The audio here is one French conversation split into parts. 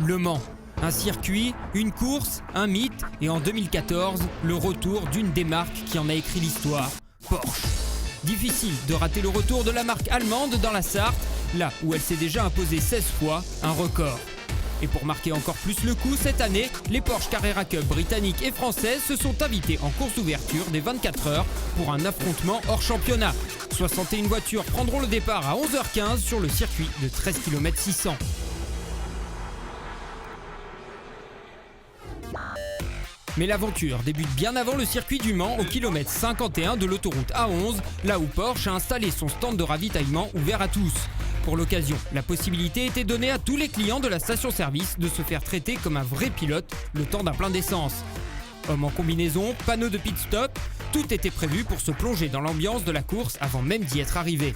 Le Mans. Un circuit, une course, un mythe et en 2014, le retour d'une des marques qui en a écrit l'histoire, Porsche. Difficile de rater le retour de la marque allemande dans la Sarthe, là où elle s'est déjà imposée 16 fois, un record. Et pour marquer encore plus le coup, cette année, les Porsche Carrera Cup britanniques et françaises se sont invités en course d'ouverture des 24 heures pour un affrontement hors championnat. 61 voitures prendront le départ à 11h15 sur le circuit de 13 km 600. Mais l'aventure débute bien avant le circuit du Mans, au kilomètre 51 de l'autoroute A11, là où Porsche a installé son stand de ravitaillement ouvert à tous. Pour l'occasion, la possibilité était donnée à tous les clients de la station-service de se faire traiter comme un vrai pilote le temps d'un plein d'essence. Hommes en combinaison, panneaux de pit-stop, tout était prévu pour se plonger dans l'ambiance de la course avant même d'y être arrivé.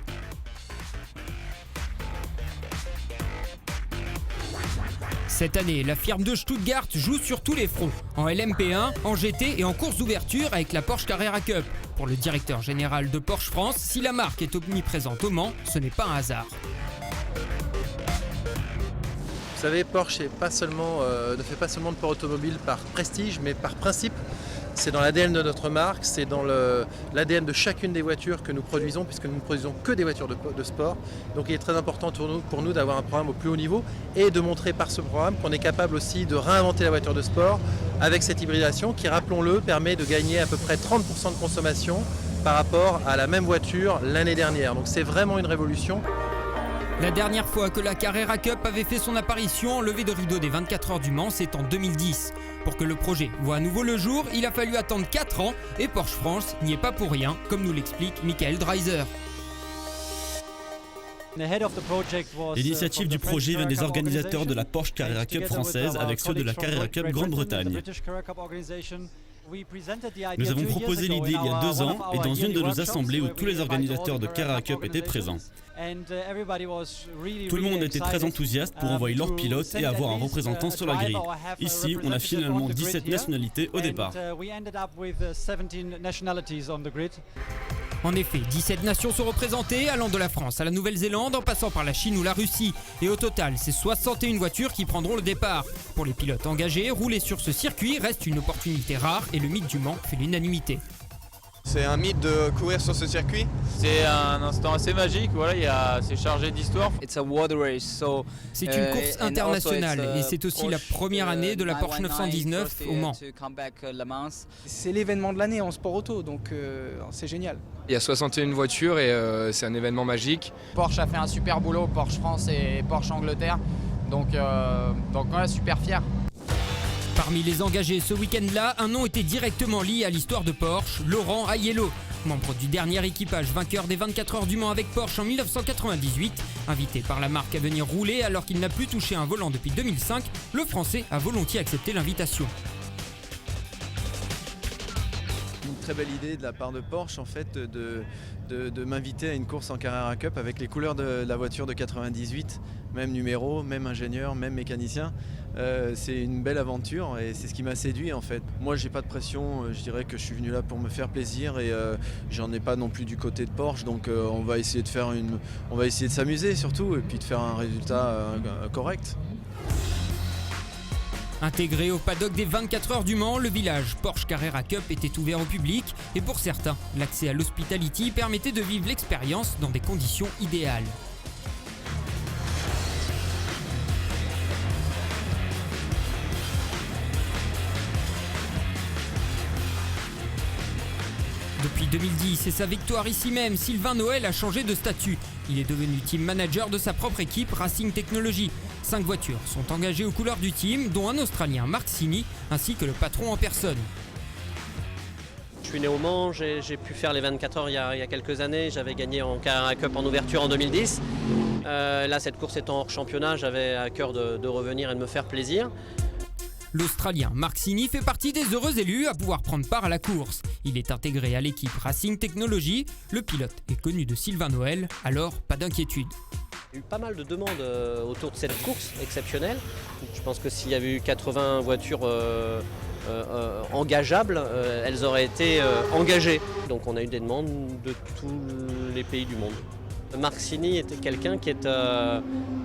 Cette année, la firme de Stuttgart joue sur tous les fronts, en LMP1, en GT et en course d'ouverture avec la Porsche Carrera Cup. Pour le directeur général de Porsche France, si la marque est omniprésente au Mans, ce n'est pas un hasard. Vous savez, Porsche ne fait pas seulement de sport automobile par prestige, mais par principe. C'est dans l'ADN de notre marque, c'est dans l'ADN de chacune des voitures que nous produisons, puisque nous ne produisons que des voitures de sport. Donc il est très important pour nous d'avoir un programme au plus haut niveau et de montrer par ce programme qu'on est capable aussi de réinventer la voiture de sport avec cette hybridation qui, rappelons-le, permet de gagner à peu près 30% de consommation par rapport à la même voiture l'année dernière. Donc c'est vraiment une révolution. La dernière fois que la Carrera Cup avait fait son apparition en levée de rideau des 24 heures du Mans, c'est en 2010. Pour que le projet voit à nouveau le jour, il a fallu attendre 4 ans et Porsche France n'y est pas pour rien, comme nous l'explique Michael Dreiser. L'initiative du projet vient des organisateurs de la Porsche Carrera Cup française avec ceux de la Carrera Cup Grande-Bretagne. Nous avons proposé l'idée il y a 2 ans et dans une de nos assemblées où tous les organisateurs de Carrera Cup étaient présents. Tout le monde était très enthousiaste pour envoyer leurs pilotes et avoir un représentant sur la grille. Ici, on a finalement 17 nationalités au départ. En effet, 17 nations sont représentées, allant de la France à la Nouvelle-Zélande, en passant par la Chine ou la Russie. Et au total, c'est 61 voitures qui prendront le départ. Pour les pilotes engagés, rouler sur ce circuit reste une opportunité rare et le mythe du Mans fait l'unanimité. C'est un mythe de courir sur ce circuit. C'est un instant assez magique, voilà, c'est chargé d'histoire. C'est une course internationale et c'est aussi la première année de la Porsche 919 au Mans. C'est l'événement de l'année en sport auto, donc c'est génial. Il y a 61 voitures et c'est un événement magique. Porsche a fait un super boulot, Porsche France et Porsche Angleterre, donc voilà, super fier. Parmi les engagés ce week-end-là, un nom était directement lié à l'histoire de Porsche, Laurent Aiello. Membre du dernier équipage vainqueur des 24 heures du Mans avec Porsche en 1998, invité par la marque à venir rouler alors qu'il n'a plus touché un volant depuis 2005, le Français a volontiers accepté l'invitation. Une très belle idée de la part de Porsche en fait de m'inviter à une course en Carrera Cup avec les couleurs de la voiture de 98, même numéro, même ingénieur, même mécanicien. C'est une belle aventure et c'est ce qui m'a séduit en fait. Moi j'ai pas de pression, je dirais que je suis venu là pour me faire plaisir et j'en ai pas non plus du côté de Porsche, donc on va essayer de s'amuser surtout et puis de faire un résultat correct. Intégré au paddock des 24 heures du Mans, le village Porsche Carrera Cup était ouvert au public et pour certains, l'accès à l'hospitality permettait de vivre l'expérience dans des conditions idéales. Depuis 2010 et sa victoire ici même, Sylvain Noël a changé de statut. Il est devenu team manager de sa propre équipe Racing Technology. 5 voitures sont engagées aux couleurs du team, dont un Australien, Mark Sini, ainsi que le patron en personne. Je suis né au Mans, j'ai pu faire les 24 heures il y a quelques années, j'avais gagné en Carrera Cup en ouverture en 2010. Là, cette course étant hors championnat, j'avais à cœur de revenir et de me faire plaisir. L'Australien Mark Sini fait partie des heureux élus à pouvoir prendre part à la course. Il est intégré à l'équipe Racing Technology. Le pilote est connu de Sylvain Noël, alors pas d'inquiétude. Il y a eu pas mal de demandes autour de cette course exceptionnelle. Je pense que s'il y avait eu 80 voitures engageables, elles auraient été engagées. Donc on a eu des demandes de tous les pays du monde. Marcini était quelqu'un qui est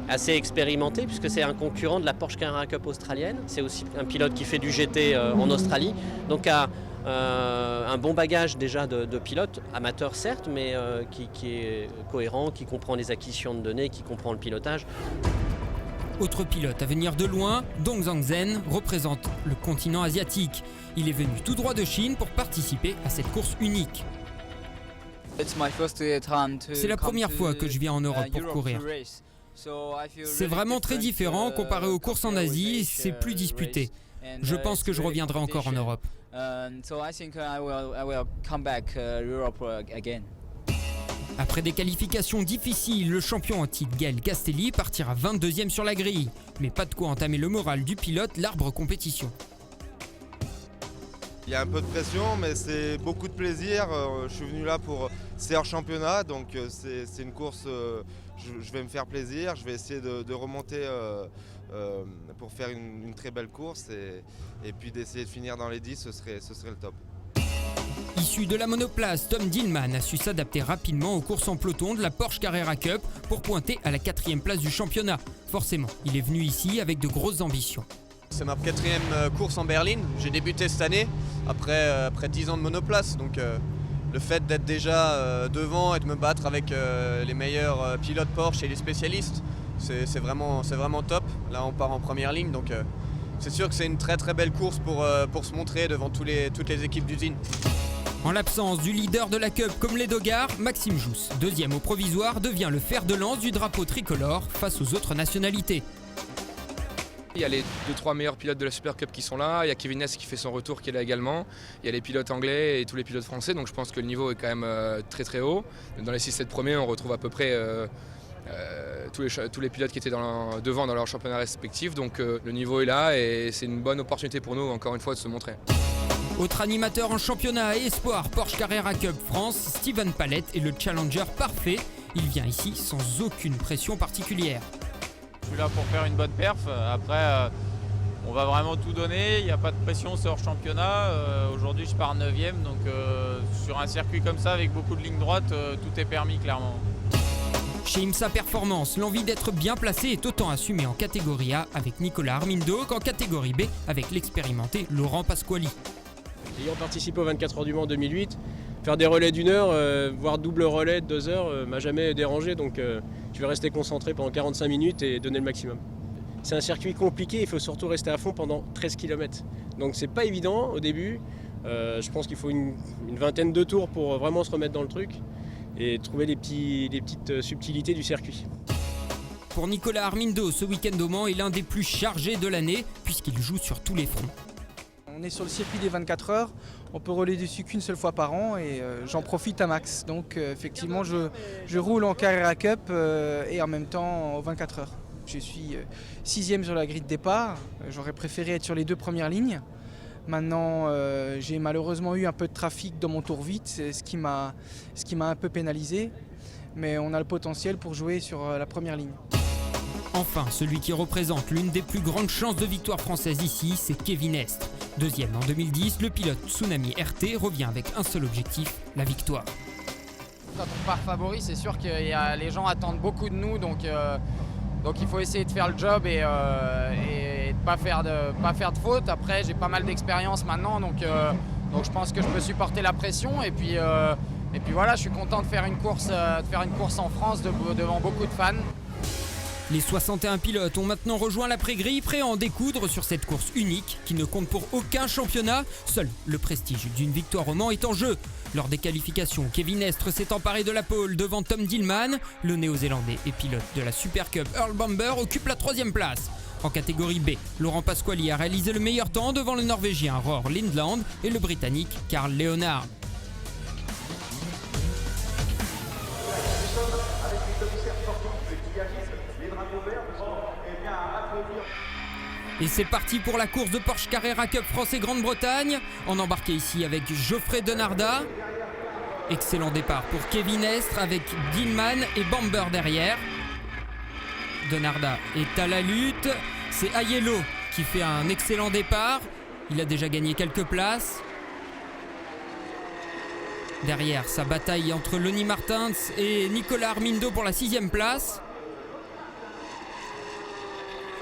assez expérimenté puisque c'est un concurrent de la Porsche Carrera Cup australienne. C'est aussi un pilote qui fait du GT en Australie, donc a un bon bagage déjà de pilote, amateur certes, mais qui est cohérent, qui comprend les acquisitions de données, qui comprend le pilotage. Autre pilote à venir de loin, Dong Zhangzhen représente le continent asiatique. Il est venu tout droit de Chine pour participer à cette course unique. C'est la première fois que je viens en Europe pour courir. C'est vraiment très différent comparé aux courses en Asie, c'est plus disputé. Je pense que je reviendrai encore en Europe. Après des qualifications difficiles, le champion en titre Gaël Castelli partira 22e sur la grille. Mais pas de quoi entamer le moral du pilote, l'arbre compétition. Il y a un peu de pression, mais c'est beaucoup de plaisir. Je suis venu là pour CR Championnat, donc c'est une course, je vais me faire plaisir. Je vais essayer de remonter pour faire une très belle course et puis d'essayer de finir dans les 10, ce serait le top. Issu de la monoplace, Tom Dillman a su s'adapter rapidement aux courses en peloton de la Porsche Carrera Cup pour pointer à la 4e place du championnat. Forcément, il est venu ici avec de grosses ambitions. C'est ma 4e course en berline. J'ai débuté cette année après 10 ans de monoplace. Donc le fait d'être déjà devant et de me battre avec les meilleurs pilotes Porsche et les spécialistes, c'est vraiment top. Là on part en première ligne, donc c'est sûr que c'est une très belle course pour se montrer devant toutes les équipes d'usine. En l'absence du leader de la Cup comme les Dogard, Maxime Jousse, 2e au provisoire, devient le fer de lance du drapeau tricolore face aux autres nationalités. Il y a les 2-3 meilleurs pilotes de la Super Cup qui sont là, il y a Kevin Estre qui fait son retour qui est là également, il y a les pilotes anglais et tous les pilotes français, donc je pense que le niveau est quand même très haut. Dans les 6-7 premiers, on retrouve à peu près tous les pilotes qui étaient devant dans leur championnat respectif, donc le niveau est là et c'est une bonne opportunité pour nous encore une fois de se montrer. Autre animateur en championnat et espoir Porsche Carrera Cup France, Steven Palette est le challenger parfait. Il vient ici sans aucune pression particulière. Je suis là pour faire une bonne perf. Après, on va vraiment tout donner. Il n'y a pas de pression, c'est hors championnat. Aujourd'hui, je pars 9e. Donc, sur un circuit comme ça, avec beaucoup de lignes droites, tout est permis, clairement. Chez IMSA Performance, l'envie d'être bien placé est autant assumée en catégorie A avec Nicolas Armindo qu'en catégorie B avec l'expérimenté Laurent Pasquali. Ayant participé au 24 heures du Mans en 2008, faire des relais d'1 heure, voire double relais de 2 heures, m'a jamais dérangé. Donc je vais rester concentré pendant 45 minutes et donner le maximum. C'est un circuit compliqué, il faut surtout rester à fond pendant 13 km. Donc c'est pas évident au début. Je pense qu'il faut une vingtaine de tours pour vraiment se remettre dans le truc et trouver les petites subtilités du circuit. Pour Nicolas Armindo, ce week-end au Mans est l'un des plus chargés de l'année puisqu'il joue sur tous les fronts. On est sur le circuit des 24 heures, on peut rouler dessus qu'une seule fois par an et j'en profite à max. Donc effectivement je roule en Carrera Cup et en même temps aux 24 heures. Je suis 6e sur la grille de départ, j'aurais préféré être sur les 2 premières lignes. Maintenant j'ai malheureusement eu un peu de trafic dans mon tour vite, ce qui m'a un peu pénalisé. Mais on a le potentiel pour jouer sur la première ligne. Enfin, celui qui représente l'une des plus grandes chances de victoire française ici, c'est Kevin Estre. 2e en 2010, le pilote Tsunami RT revient avec un seul objectif, la victoire. Quand on part favori, c'est sûr que les gens attendent beaucoup de nous, donc il faut essayer de faire le job et de pas faire de faute. Après, j'ai pas mal d'expérience maintenant, donc je pense que je peux supporter la pression. Et puis voilà, je suis content de faire une course en France devant beaucoup de fans. Les 61 pilotes ont maintenant rejoint l'après-grille, prêts à en découdre sur cette course unique qui ne compte pour aucun championnat. Seul le prestige d'une victoire au Mans est en jeu. Lors des qualifications, Kevin Estre s'est emparé de la pole devant Tom Dillman. Le néo-zélandais et pilote de la Super Cup Earl Bamber occupe la 3e place. En catégorie B, Laurent Pasquali a réalisé le meilleur temps devant le Norvégien Roar Lindland et le Britannique Carl Leonard. Et c'est parti pour la course de Porsche Carrera Cup France et Grande-Bretagne. On embarqué ici avec Geoffrey Denarda. Excellent départ pour Kevin Estre avec Dillman et Bamber derrière. Denarda est à la lutte. C'est Aiello qui fait un excellent départ. Il a déjà gagné quelques places. Derrière, sa bataille entre Lonnie Martins et Nicolas Armindo pour la 6e place.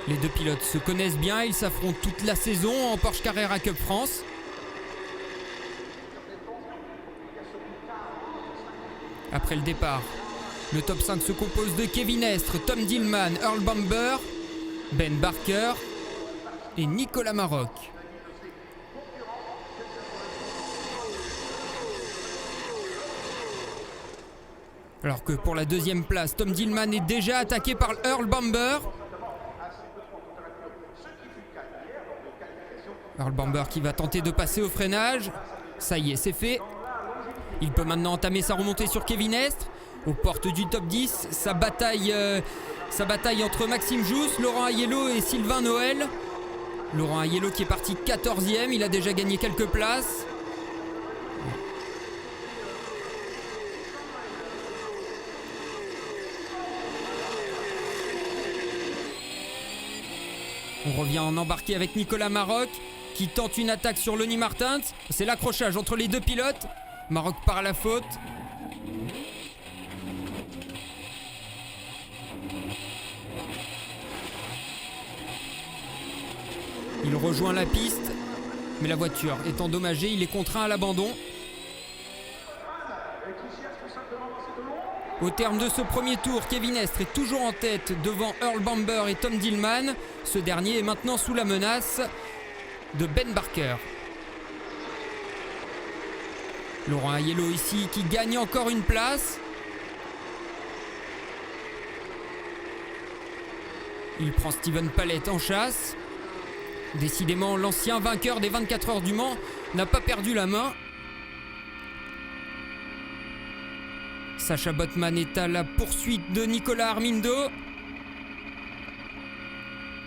Les deux pilotes se connaissent bien, ils s'affrontent toute la saison en Porsche Carrera Cup France. Après le départ, le top 5 se compose de Kevin Estre, Tom Dillman, Earl Bamber, Ben Barker et Nicolas Maroc. Alors que pour la 2e place, Tom Dillman est déjà attaqué par Earl Bamber. Earl Bamber qui va tenter de passer au freinage. Ça y est, c'est fait. Il peut maintenant entamer sa remontée sur Kevin Estre. Aux portes du top 10, sa bataille entre Maxime Jousse, Laurent Aiello et Sylvain Noël. Laurent Aiello qui est parti 14e, il a déjà gagné quelques places. On revient en embarqué avec Nicolas Maroc qui tente une attaque sur Lonnie Martins. C'est l'accrochage entre les deux pilotes. Maroc part à la faute. Il rejoint la piste, mais la voiture est endommagée. Il est contraint à l'abandon. Au terme de ce premier tour, Kevin Estre est toujours en tête devant Earl Bamber et Tom Dillman. Ce dernier est maintenant sous la menace de Ben Barker. Laurent Aiello ici qui gagne encore une place. Il prend Steven Palette en chasse. Décidément, l'ancien vainqueur des 24 heures du Mans n'a pas perdu la main. Sacha Botman est à la poursuite de Nicolas Armindo.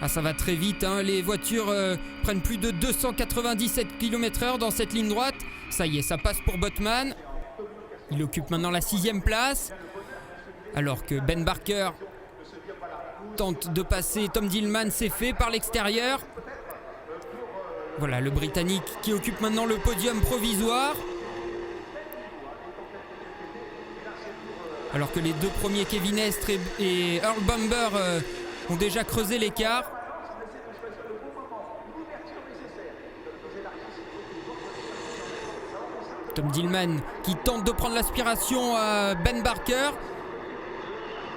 Ah, ça va très vite, hein. Les voitures prennent plus de 297 km/h dans cette ligne droite. Ça y est, ça passe pour Botman. Il occupe maintenant la 6e place. Alors que Ben Barker tente de passer Tom Dillman, c'est fait par l'extérieur. Voilà le Britannique qui occupe maintenant le podium provisoire. Alors que les deux premiers, Kevin Estre et Earl Bamber, ont déjà creusé l'écart. Tom Dillman qui tente de prendre l'aspiration à Ben Barker.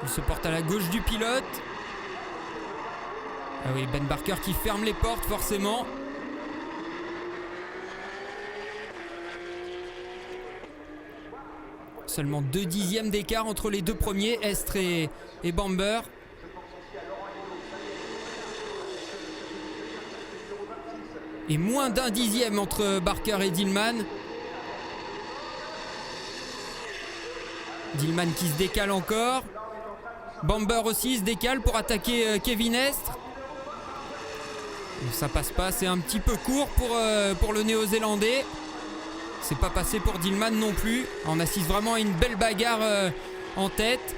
Il se porte à la gauche du pilote. Ah oui, Ben Barker qui ferme les portes forcément. Seulement 2 dixièmes d'écart entre les deux premiers, Estre et Bamber. Et moins d'1 dixième entre Barker et Dillman. Dillman qui se décale encore. Bamber aussi se décale pour attaquer Kevin Estre. Ça passe pas, c'est un petit peu court pour le Néo-Zélandais. C'est pas passé pour Dillman non plus. On assiste vraiment à une belle bagarre en tête.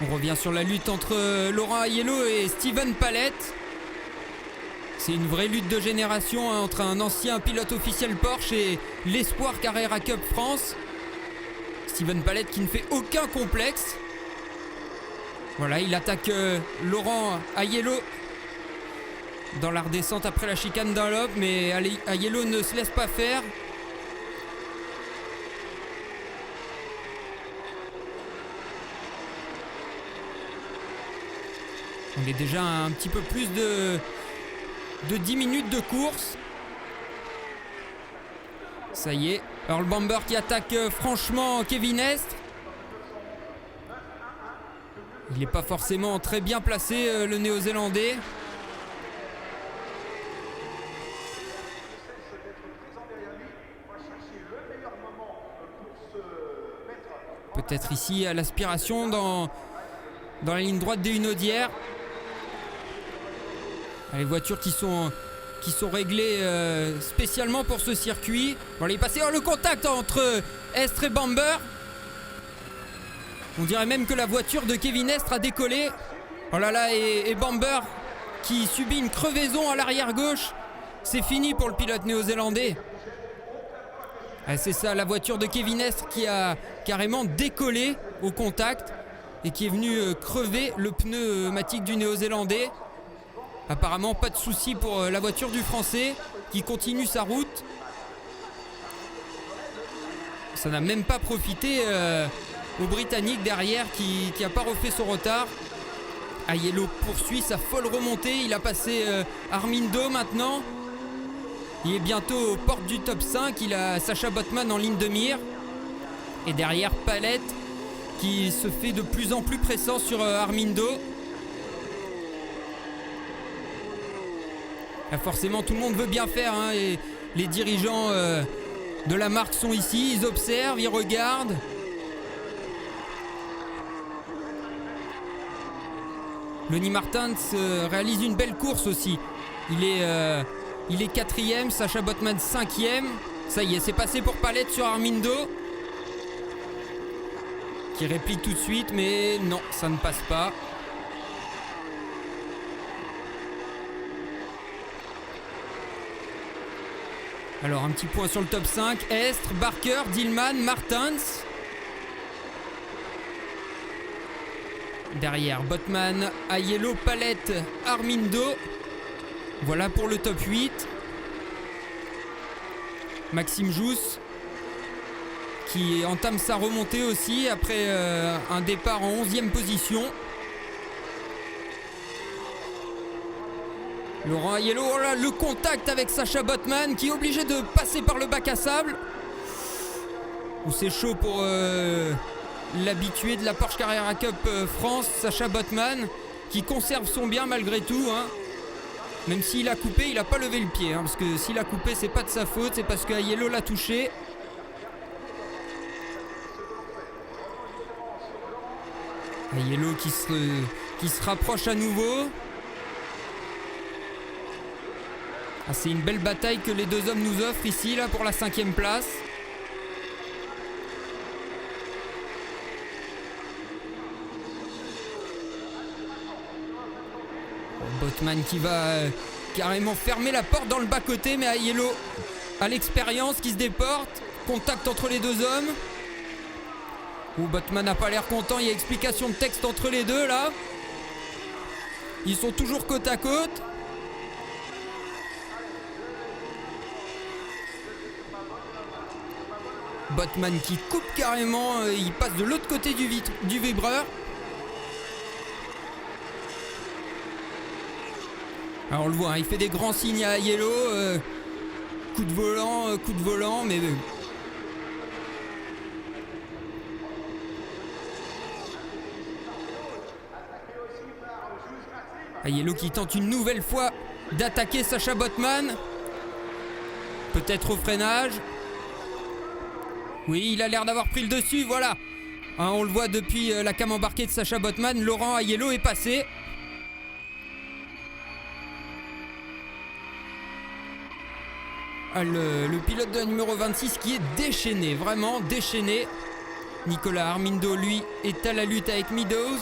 On revient sur la lutte entre Laurent Aiello et Steven Palette. C'est une vraie lutte de génération entre un ancien pilote officiel Porsche et l'espoir Carrera Cup France. Steven Palette qui ne fait aucun complexe. Voilà, il attaque Laurent Aiello dans la redescente après la chicane d'un lobe, mais Aiello ne se laisse pas faire. On est déjà à un petit peu plus de 10 minutes de course. Ça y est, Earl Bamber qui attaque franchement Kevin Estre. Il n'est pas forcément très bien placé, le Néo-Zélandais. Peut-être ici à l'aspiration dans la ligne droite des Hunaudières. Les voitures qui sont réglées spécialement pour ce circuit. On va les passer. Oh, le contact entre Estre et Bamber. On dirait même que la voiture de Kevin Estre a décollé. Oh là là, et Bamber qui subit une crevaison à l'arrière gauche. C'est fini pour le pilote néo-zélandais. Ah, c'est ça, la voiture de Kevin Estre qui a carrément décollé au contact et qui est venu crever le pneumatique du néo-zélandais. Apparemment pas de souci pour la voiture du français qui continue sa route. Ça n'a même pas profité au Britannique derrière qui n'a pas refait son retard. Aiello poursuit sa folle remontée. Il a passé Armindo maintenant. Il est bientôt aux portes du top 5. Il a Sacha Botman en ligne de mire. Et derrière Palette qui se fait de plus en plus pressant sur Armindo. Et forcément tout le monde veut bien faire. Hein, et les dirigeants de la marque sont ici. Ils observent, ils regardent. Lonnie Martins réalise une belle course aussi. Il est 4e, Sacha Botman 5e. Ça y est, c'est passé pour Palette sur Armindo. Qui réplique tout de suite, mais non, ça ne passe pas. Alors un petit point sur le top 5. Estre, Barker, Dillman, Martins. Derrière Botman, Aiello, Palette, Armindo. Voilà pour le top 8. Maxime Jousse qui entame sa remontée aussi après un départ en 11e position. Laurent Aiello, oh là, le contact avec Sacha Botman qui est obligé de passer par le bac à sable. Où c'est chaud pour l'habitué de la Porsche Carrera Cup France, Sacha Botman, qui conserve son bien malgré tout. Hein. Même s'il a coupé, il n'a pas levé le pied. Hein, parce que s'il a coupé, c'est pas de sa faute, c'est parce que Aiello l'a touché. Aiello qui se rapproche à nouveau. Ah, c'est une belle bataille que les deux hommes nous offrent ici là pour la 5e place. Botman qui va carrément fermer la porte dans le bas-côté, mais Aiello a l'expérience qui se déporte. Contact entre les deux hommes. Botman n'a pas l'air content, il y a explication de texte entre les deux là. Ils sont toujours côte à côte. Botman qui coupe carrément, il passe de l'autre côté du vibreur. Alors on le voit, hein, il fait des grands signes à Aiello. Coup de volant, mais... Aiello qui tente une nouvelle fois d'attaquer Sacha Botman. Peut-être au freinage. Oui, il a l'air d'avoir pris le dessus, voilà. Hein, on le voit depuis la cam embarquée de Sacha Botman. Laurent Aiello est passé. Ah, le pilote de la numéro 26 qui est déchaîné, vraiment déchaîné. Nicolas Armindo, lui, est à la lutte avec Meadows.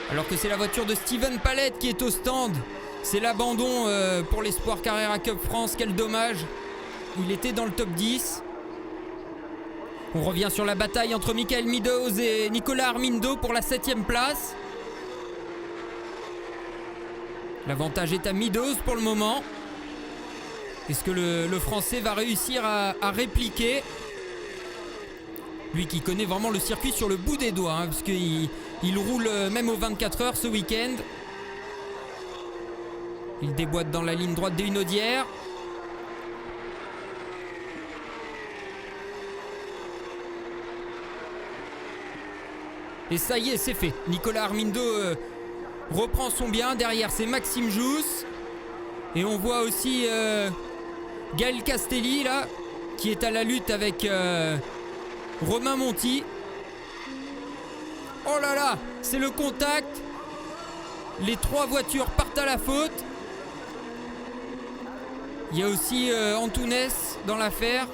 Alors que c'est la voiture de Steven Palette qui est au stand. C'est l'abandon pour l'Espoir Carrera Cup France. Quel dommage. Il était dans le top 10. On revient sur la bataille entre Michael Meadows et Nicolas Armindo pour la 7e place. L'avantage est à Meadows pour le moment. Est-ce que le Français va réussir à répliquer? Lui qui connaît vraiment le circuit sur le bout des doigts, hein, parce qu'il roule même aux 24 heures ce week-end. Il déboîte dans la ligne droite des Hunaudières. Et ça y est, c'est fait. Nicolas Armindo reprend son bien. Derrière, c'est Maxime Jousse. Et on voit aussi Gaël Castelli, là, qui est à la lutte avec Romain Monti. Oh là là, c'est le contact. Les 3 voitures partent à la faute. Il y a aussi Antunes dans l'affaire.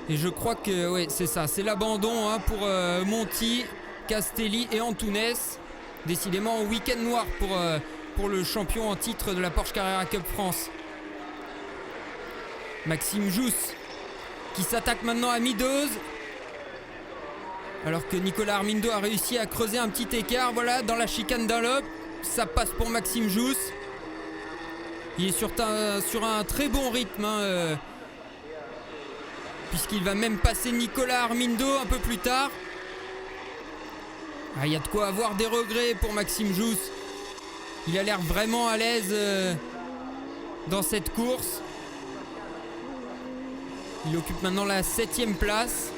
Et je crois que ouais, c'est ça, c'est l'abandon hein, pour Monti, Castelli et Antunes. Décidément, week-end noir pour le champion en titre de la Porsche Carrera Cup France. Maxime Jousse qui s'attaque maintenant à Meadows. Alors que Nicolas Armindo a réussi à creuser un petit écart. Voilà, dans la chicane Dunlop, ça passe pour Maxime Jousse. Il est sur un très bon rythme. Hein, puisqu'il va même passer Nicolas Armindo un peu plus tard. Il y a de quoi avoir des regrets pour Maxime Jousse. Il a l'air vraiment à l'aise dans cette course. Il occupe maintenant la 7e place.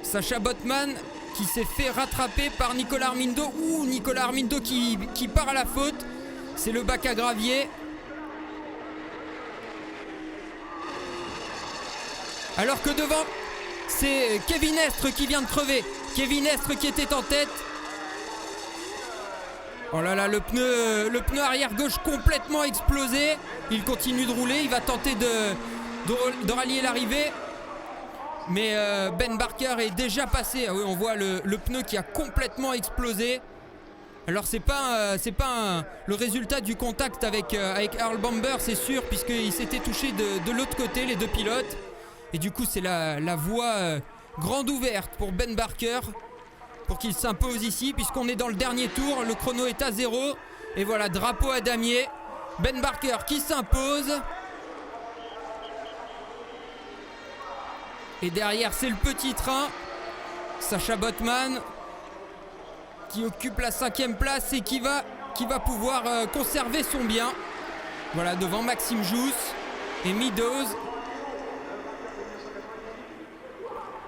Sacha Botman qui s'est fait rattraper par Nicolas Armindo. Nicolas Armindo qui part à la faute. C'est le bac à gravier. Alors que devant, c'est Kevin Estre qui vient de crever. Kevin Estre qui était en tête. Oh là là, le pneu arrière gauche complètement explosé. Il continue de rouler, il va tenter de rallier l'arrivée. Mais Ben Barker est déjà passé. Ah oui, on voit le pneu qui a complètement explosé. Alors c'est pas le résultat du contact avec Earl Bamber, c'est sûr, puisqu'il s'était touché de l'autre côté, les 2 pilotes. Et du coup, c'est la voie grande ouverte pour Ben Barker pour qu'il s'impose ici, puisqu'on est dans le dernier tour. Le chrono est à 0. Et voilà, drapeau à damier. Ben Barker qui s'impose. Et derrière, c'est le petit train. Sacha Botman qui occupe la 5e place et qui va pouvoir conserver son bien. Voilà, devant Maxime Jousse et Meadows.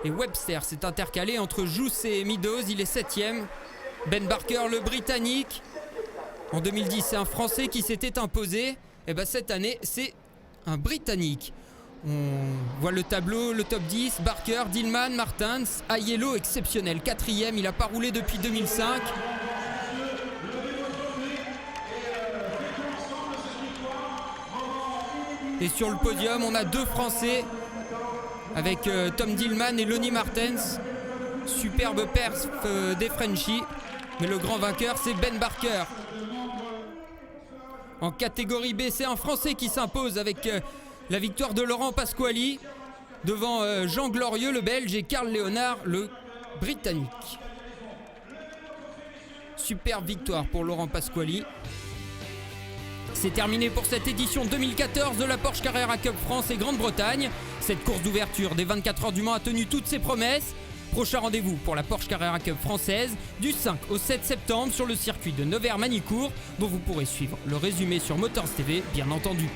Et Webster s'est intercalé entre Jousse et Meadows, il est 7e. Ben Barker, le Britannique. En 2010, c'est un Français qui s'était imposé. Et bien cette année, c'est un Britannique. On voit le tableau, le top 10. Barker, Dillman, Martins, Aiello, exceptionnel. 4e, il n'a pas roulé depuis 2005. Et sur le podium, on a 2 Français. Avec Tom Dillman et Lonnie Martens. Superbe perf des Frenchies. Mais le grand vainqueur, c'est Ben Barker. En catégorie B, c'est un Français qui s'impose avec la victoire de Laurent Pasquali. Devant Jean Glorieux, le Belge, et Karl Léonard, le Britannique. Superbe victoire pour Laurent Pasquali. C'est terminé pour cette édition 2014 de la Porsche Carrera Cup France et Grande-Bretagne. Cette course d'ouverture des 24 heures du Mans a tenu toutes ses promesses. Prochain rendez-vous pour la Porsche Carrera Cup française du 5 au 7 septembre sur le circuit de Nevers-Manicourt, dont vous pourrez suivre le résumé sur Motors TV, bien entendu.